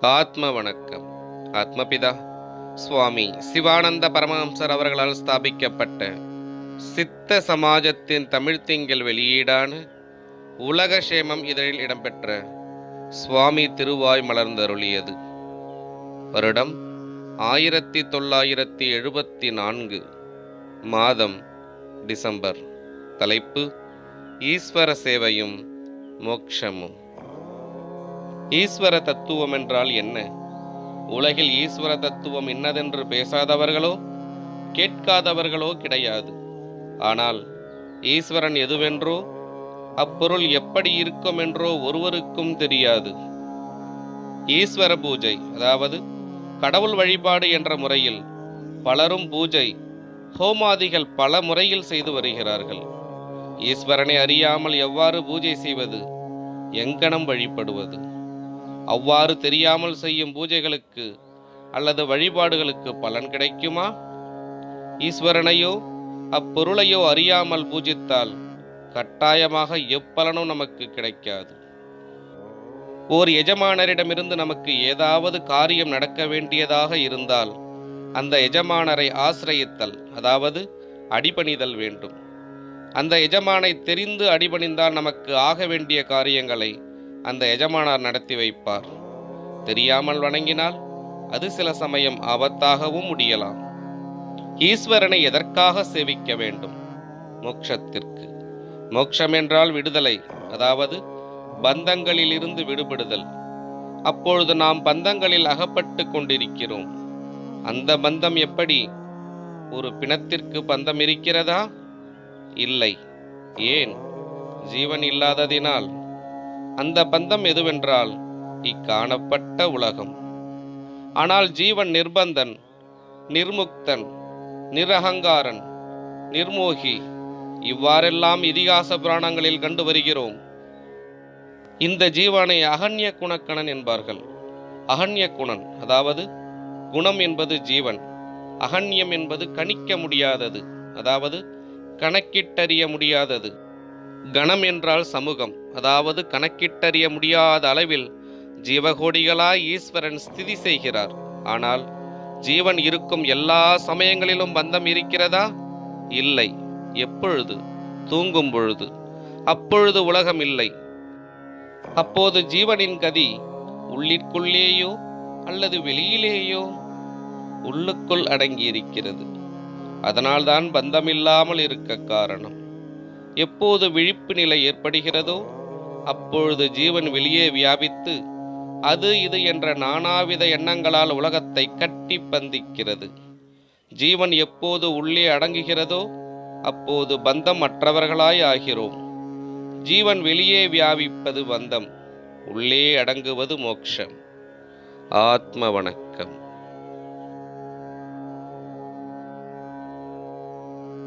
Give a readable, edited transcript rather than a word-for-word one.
ஆத்ம வணக்கம். ஆத்மபிதா சுவாமி சிவானந்த பரமஹம்சர் அவர்களால் ஸ்தாபிக்கப்பட்ட சித்த சமாஜத்தின் தமிழ்த்திங்கள் வெளியீடான உலகக்ஷேமம் இதழில் இடம்பெற்ற சுவாமி திருவாய் மலர்ந்தருளியது. வருடம் 1974, மாதம் டிசம்பர். தலைப்பு: ஈஸ்வர சேவையும் மோட்சமும். ஈஸ்வர தத்துவம் என்றால் என்ன? உலகில் ஈஸ்வர தத்துவம் இன்னதென்று பேசாதவர்களோ கேட்காதவர்களோ கிடையாது. ஆனால் ஈஸ்வரன் எதுவென்றோ அப்பொருள் எப்படி இருக்கும் என்றோ ஒருவருக்கும் தெரியாது. ஈஸ்வர பூஜை, அதாவது கடவுள் வழிபாடு என்ற முறையில் பலரும் பூஜை ஹோமாதிகள் பல முறையில் செய்து வருகிறார்கள். ஈஸ்வரனை அறியாமல் எவ்வாறு பூஜை செய்வது, எங்கனம் வழிபடுவது? அவ்வாறு தெரியாமல் செய்யும் பூஜைகளுக்கு அல்லது வழிபாடுகளுக்கு பலன் கிடைக்குமா? ஈஸ்வரனையோ அப்பொருளையோ அறியாமல் பூஜித்தால் கட்டாயமாக எப்பலனும் நமக்கு கிடைக்காது. ஓர் எஜமானரிடமிருந்து நமக்கு ஏதாவது காரியம் நடக்க வேண்டியதாக இருந்தால் அந்த எஜமானரை ஆசிரயித்தல், அதாவது அடிபணிதல் வேண்டும். அந்த எஜமானை தெரிந்து அடிபணிந்தால் நமக்கு ஆக வேண்டிய காரியங்களை அந்த எஜமானார் நடத்தி வைப்பார். தெரியாமல் வணங்கினால் அது சில சமயம் ஆபத்தாகவும் முடியலாம். ஈஸ்வரனை எதற்காக சேவிக்க வேண்டும்? மோட்சத்திற்கு. மோட்சம் என்றால் விடுதலை, அதாவது பந்தங்களிலிருந்து விடுபடுதல். அப்பொழுது நாம் பந்தங்களில் அகப்பட்டு கொண்டிருக்கிறோம். அந்த பந்தம் எப்படி? ஒரு பிணத்திற்கு பந்தம் இருக்கிறதா? இல்லை. ஏன்? ஜீவன் இல்லாததினால். அந்த பந்தம் எதுவென்றால் இக்காணப்பட்ட உலகம். ஆனால் ஜீவன் நிர்பந்தன், நிர்முக்தன், நிரகங்காரன், நிர்மோகி, இவ்வாறெல்லாம் இதிகாச புராணங்களில் கண்டு வருகிறோம். இந்த ஜீவனை அகன்ய குணக்கணன் என்பார்கள். அகன்ய குணன், அதாவது குணம் என்பது ஜீவன், அகன்யம் என்பது கணிக்க முடியாதது, அதாவது கணக்கிட்டறிய முடியாதது. கணம் என்றால் சமூகம், அதாவது கணக்கிட்டறிய முடியாத அளவில் ஜீவகோடிகளாய் ஈஸ்வரன் ஸ்திதி செய்கிறார். ஆனால் ஜீவன் இருக்கும் எல்லா சமயங்களிலும் பந்தம் இருக்கிறதா? இல்லை. எப்பொழுது? தூங்கும் பொழுது. அப்பொழுது உலகம் இல்லை. அப்போது ஜீவனின் கதி உள்ளிற்குள்ளேயோ அல்லது வெளியிலேயோ? உள்ளுக்குள் அடங்கியிருக்கிறது. அதனால்தான் பந்தமில்லாமல் இருக்க காரணம். எப்போது விழிப்பு நிலை ஏற்படுகிறதோ அப்பொழுது ஜீவன் வெளியே வியாபித்து அது இது என்ற நானாவித எண்ணங்களால் உலகத்தை கட்டி பந்திக்கிறது. ஜீவன் எப்போது உள்ளே அடங்குகிறதோ அப்போது பந்தம் அற்றவர்களாய் ஆகிறோம். ஜீவன் வெளியே வியாபிப்பது பந்தம், உள்ளே அடங்குவது மோட்சம். ஆத்ம வணக்கம்.